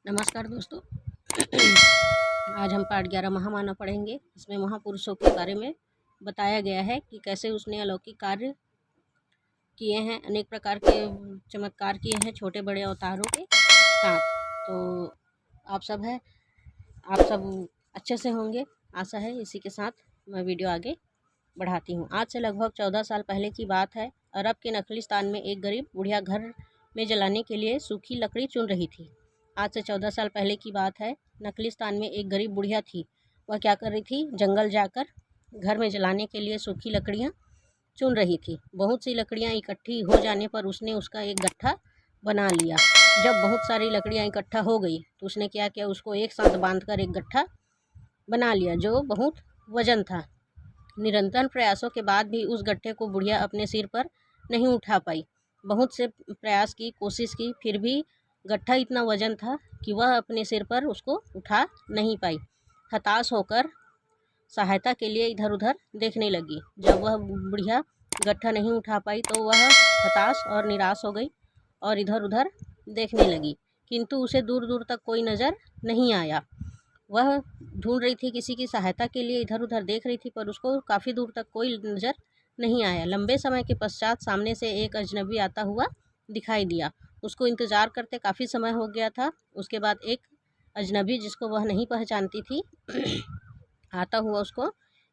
नमस्कार दोस्तों। आज हम पाठ 11 महामानव पढ़ेंगे। इसमें महापुरुषों के बारे में बताया गया है कि कैसे उसने अलौकिक कार्य किए हैं, अनेक प्रकार के चमत्कार किए हैं छोटे बड़े अवतारों के साथ। तो आप सब अच्छे से होंगे, आशा है। इसी के साथ मैं वीडियो आगे बढ़ाती हूँ। आज से लगभग 14 साल पहले की बात है। अरब के नखलिस्तान में एक गरीब बुढ़िया घर में जलाने के लिए सूखी लकड़ी चुन रही थी। आज से 14 साल पहले की बात है। नखलिस्तान में एक गरीब बुढ़िया थी। वह क्या कर रही थी? जंगल जाकर घर में जलाने के लिए सूखी लकड़ियाँ चुन रही थी। बहुत सी लकड़ियाँ इकट्ठी हो जाने पर उसने उसका एक गट्ठा बना लिया। जब बहुत सारी लकड़ियाँ इकट्ठा हो गई तो उसने क्या किया? उसको एक साथ बांधकर एक गट्ठा बना लिया जो बहुत वजन था। निरंतर प्रयासों के बाद भी उस गट्ठे को बुढ़िया अपने सिर पर नहीं उठा पाई। बहुत से प्रयास की, कोशिश की, फिर भी गट्ठा इतना वजन था कि वह अपने सिर पर उसको उठा नहीं पाई। हताश होकर सहायता के लिए इधर उधर देखने लगी। जब वह बुढ़िया गट्ठा नहीं उठा पाई तो वह हताश और निराश हो गई और इधर उधर देखने लगी, किंतु उसे दूर दूर तक कोई नज़र नहीं आया। वह ढूंढ रही थी किसी की सहायता के लिए, इधर उधर देख रही थी, पर उसको काफ़ी दूर तक कोई नज़र नहीं आया। लंबे समय के पश्चात सामने से एक अजनबी आता हुआ दिखाई दिया। उसको इंतज़ार करते काफ़ी समय हो गया था। उसके बाद एक अजनबी जिसको वह नहीं पहचानती थी आता हुआ उसको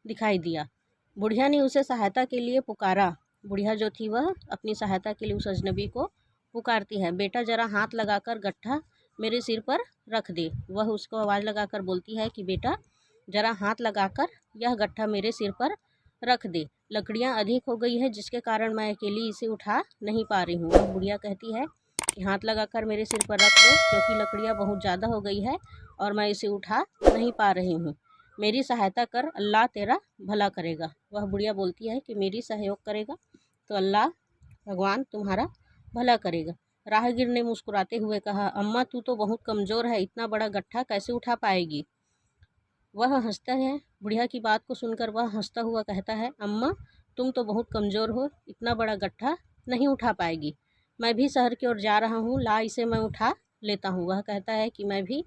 दिखाई दिया। बुढ़िया ने उसे सहायता के लिए पुकारा। बुढ़िया जो थी वह अपनी सहायता के लिए उस अजनबी को पुकारती है। बेटा ज़रा हाथ लगाकर गट्ठा मेरे सिर पर रख दे। वह उसको आवाज़ लगाकर बोलती है कि बेटा ज़रा हाथ लगाकर यह गट्ठा मेरे सिर पर रख दे। लकड़ियाँ अधिक हो गई है जिसके कारण मैं अकेली इसे उठा नहीं पा रही हूँ। वह बुढ़िया कहती है कि हाथ लगाकर मेरे सिर पर रख दो, क्योंकि लकड़ियाँ बहुत ज़्यादा हो गई है और मैं इसे उठा नहीं पा रही हूँ। मेरी सहायता कर, अल्लाह तेरा भला करेगा। वह बुढ़िया बोलती है कि मेरी सहयोग करेगा तो अल्लाह भगवान तुम्हारा भला करेगा। राहगीर ने मुस्कुराते हुए कहा, अम्मा तू तो बहुत कमज़ोर है, इतना बड़ा गट्ठा कैसे उठा पाएगी? वह हंसता है। बुढ़िया की बात को सुनकर वह हंसता हुआ कहता है, अम्मा तुम तो बहुत कमज़ोर हो, इतना बड़ा गट्ठा नहीं उठा पाएगी। मैं भी शहर की ओर जा रहा हूँ, ला इसे मैं उठा लेता हूँ। वह कहता है कि मैं भी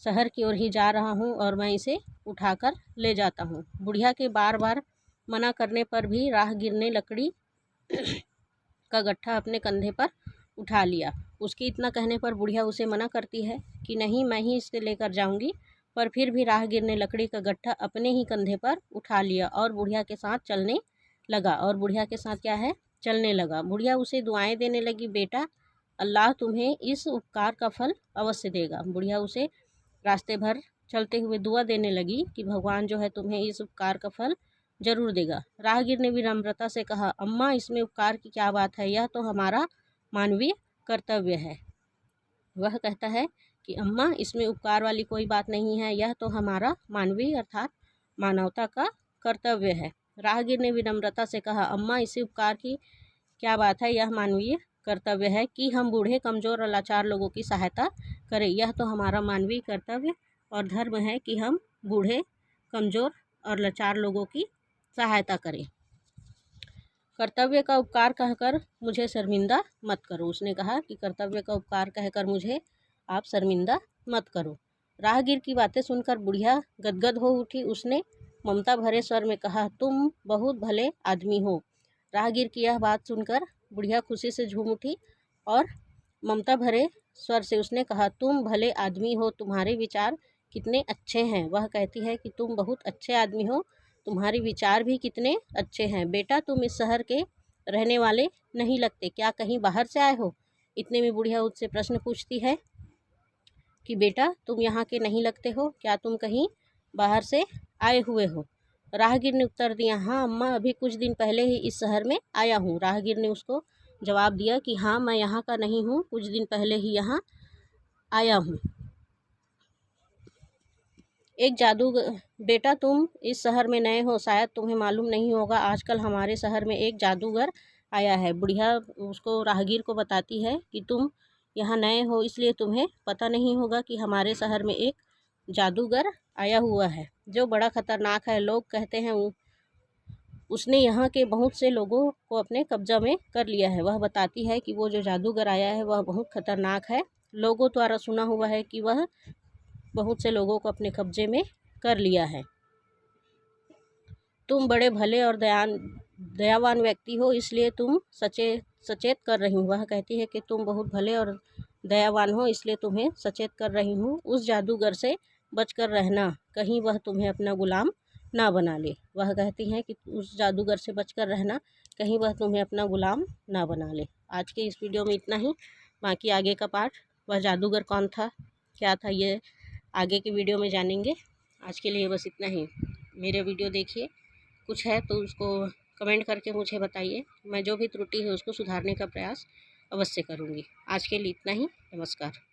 शहर की ओर ही जा रहा हूँ और मैं इसे उठाकर ले जाता हूँ। बुढ़िया के बार बार मना करने पर भी राहगीर ने लकड़ी का गट्ठा अपने कंधे पर उठा लिया। उसके इतना कहने पर बुढ़िया उसे मना करती है कि नहीं, मैं ही इसे लेकर जाऊंगी, पर फिर भी राहगीर ने लकड़ी का गट्ठा अपने ही कंधे पर उठा लिया और बुढ़िया के साथ चलने लगा। बुढ़िया उसे दुआएं देने लगी। बेटा अल्लाह तुम्हें इस उपकार का फल अवश्य देगा। बुढ़िया उसे रास्ते भर चलते हुए दुआ देने लगी कि भगवान जो है तुम्हें इस उपकार का फल जरूर देगा। राहगीर ने विनम्रता से कहा, अम्मा इसमें उपकार की क्या बात है, यह तो हमारा मानवीय कर्तव्य है। वह कहता है कि अम्मा इसमें उपकार वाली कोई बात नहीं है, यह तो हमारा मानवीय अर्थात मानवता का कर्तव्य है। राहगीर ने विनम्रता से कहा, अम्मा इसे उपकार की क्या बात है, यह मानवीय कर्तव्य है कि हम बूढ़े, कमज़ोर और लाचार लोगों की सहायता करें। यह तो हमारा मानवीय कर्तव्य और धर्म है कि हम बूढ़े, कमज़ोर और लाचार लोगों की सहायता करें। कर्तव्य का उपकार कहकर मुझे शर्मिंदा मत करो। उसने कहा कि कर्तव्य का उपकार कहकर मुझे आप शर्मिंदा मत करो। राहगीर की बातें सुनकर बुढ़िया गदगद हो उठी। उसने ममता भरे स्वर में कहा, तुम बहुत भले आदमी हो। राहगीर की यह बात सुनकर बुढ़िया खुशी से झूम उठी और ममता भरे स्वर से उसने कहा, तुम भले आदमी हो, तुम्हारे विचार कितने अच्छे हैं। वह कहती है कि तुम बहुत अच्छे आदमी हो, तुम्हारे विचार भी कितने अच्छे हैं। बेटा तुम इस शहर के रहने वाले नहीं लगते, क्या कहीं बाहर से आए हो? इतने में बुढ़िया उससे प्रश्न पूछती है कि बेटा तुम यहाँ के नहीं लगते हो, क्या तुम कहीं बाहर से आए हुए हो? राहगीर ने उत्तर दिया, हाँ अम्मा, अभी कुछ दिन पहले ही इस शहर में आया हूँ। राहगीर ने उसको जवाब दिया कि हाँ मैं यहाँ का नहीं हूँ, कुछ दिन पहले ही यहाँ आया हूँ। एक जादूगर बेटा तुम इस शहर में नए हो, शायद तुम्हें मालूम नहीं होगा, आजकल हमारे शहर में एक जादूगर आया है। बुढ़िया उसको राहगीर को बताती है कि तुम यहाँ नए हो इसलिए तुम्हें पता नहीं होगा कि हमारे शहर में एक जादूगर आया हुआ है जो बड़ा खतरनाक है। लोग कहते हैं उसने यहाँ के बहुत से लोगों को अपने कब्जा में कर लिया है। वह बताती है कि वो जो जादूगर आया है वह बहुत खतरनाक है लोगों द्वारा सुना हुआ है कि वह बहुत से लोगों को अपने कब्जे में कर लिया है। तुम बड़े भले और दयावान व्यक्ति हो, इसलिए तुम सचेत कर रही हूँ। वह कहती है कि तुम बहुत भले और दयावान हो, इसलिए तुम्हें सचेत कर रही हूँ। उस जादूगर से बचकर रहना, कहीं वह तुम्हें अपना गुलाम ना बना ले। वह कहती हैं कि उस जादूगर से बचकर रहना, कहीं वह तुम्हें अपना गुलाम ना बना ले। आज के इस वीडियो में इतना ही। बाकी आगे का पार्ट, वह जादूगर कौन था, क्या था, ये आगे की वीडियो में जानेंगे। आज के लिए बस इतना ही। मेरे वीडियो देखिए, कुछ है तो उसको कमेंट करके मुझे बताइए। मैं जो भी त्रुटि है उसको सुधारने का प्रयास अवश्य करूँगी। आज के लिए इतना ही। नमस्कार।